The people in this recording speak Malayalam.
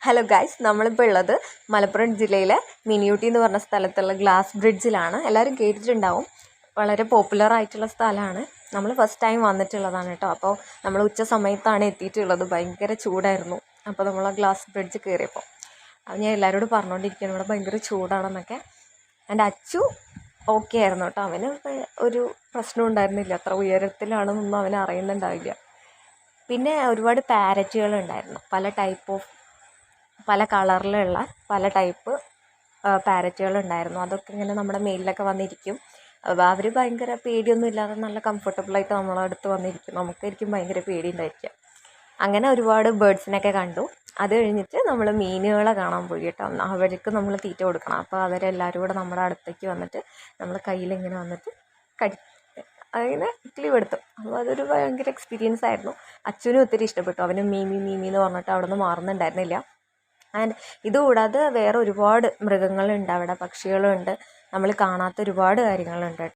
ഹലോ ഗൈസ്, നമ്മളിപ്പോൾ ഉള്ളത് മലപ്പുറം ജില്ലയിലെ മിനിയൂട്ടി എന്ന് പറഞ്ഞ സ്ഥലത്തുള്ള ഗ്ലാസ് ബ്രിഡ്ജിലാണ്. എല്ലാവരും കേട്ടിട്ടുണ്ടാവും. വളരെ പോപ്പുലർ ആയിട്ടുള്ള സ്ഥലമാണ്. നമ്മൾ ഫസ്റ്റ് ടൈം വന്നിട്ടുള്ളതാണ് കേട്ടോ. അപ്പോൾ നമ്മൾ ഉച്ച സമയത്താണ് എത്തിയിട്ടുള്ളത്. ഭയങ്കര ചൂടായിരുന്നു. അപ്പോൾ നമ്മൾ ആ ഗ്ലാസ് ബ്രിഡ്ജ് കയറിയപ്പോൾ അത് ഞാൻ എല്ലാവരോടും പറഞ്ഞുകൊണ്ടിരിക്കുകയാണ്, ഇവിടെ ഭയങ്കര ചൂടാണെന്നൊക്കെ. എൻ്റെ അച്ചു ഓക്കെ ആയിരുന്നു കേട്ടോ. അവന് ഒരു പ്രശ്നം ഉണ്ടായിരുന്നില്ല. അത്ര ഉയരത്തിലാണെന്നൊന്നും അവന് അറിയുന്നുണ്ടാവില്ല. പിന്നെ ഒരുപാട് പാരറ്റുകൾ ഉണ്ടായിരുന്നു. പല കളറിലുള്ള പല ടൈപ്പ് പാരറ്റുകൾ ഉണ്ടായിരുന്നു. അതൊക്കെ ഇങ്ങനെ നമ്മുടെ മേലിലൊക്കെ വന്നിരിക്കും. അവർ ഭയങ്കര പേടിയൊന്നും ഇല്ലാതെ നല്ല കംഫർട്ടബിളായിട്ട് നമ്മളെ അടുത്ത് വന്നിരിക്കും. നമുക്കായിരിക്കും ഭയങ്കര പേടി ഉണ്ടായിരിക്കുക. അങ്ങനെ ഒരുപാട് ബേർഡ്സിനൊക്കെ കണ്ടു. അത് കഴിഞ്ഞിട്ട് നമ്മൾ മീനുകളെ കാണാൻ പോയി കേട്ടോ. അവർക്ക് നമ്മൾ തീറ്റ കൊടുക്കണം. അപ്പോൾ അവരെല്ലാവരും കൂടെ നമ്മുടെ അടുത്തേക്ക് വന്നിട്ട് നമ്മുടെ കയ്യിലിങ്ങനെ വന്നിട്ട് അങ്ങനെ ക്ലീവ് എടുത്തു. അപ്പോൾ അതൊരു ഭയങ്കര എക്സ്പീരിയൻസ് ആയിരുന്നു. അച്ഛനും ഒത്തിരി ഇഷ്ടപ്പെട്ടു. അവന് മീമി എന്ന് പറഞ്ഞിട്ട് അവിടെ നിന്ന് മാറുന്നുണ്ടായിരുന്നില്ല. ആൻഡ് ഇതുകൂടാതെ വേറെ ഒരുപാട് മൃഗങ്ങളുണ്ട് അവിടെ, പക്ഷികളുണ്ട്, നമ്മൾ കാണാത്ത ഒരുപാട് കാര്യങ്ങളുണ്ട്.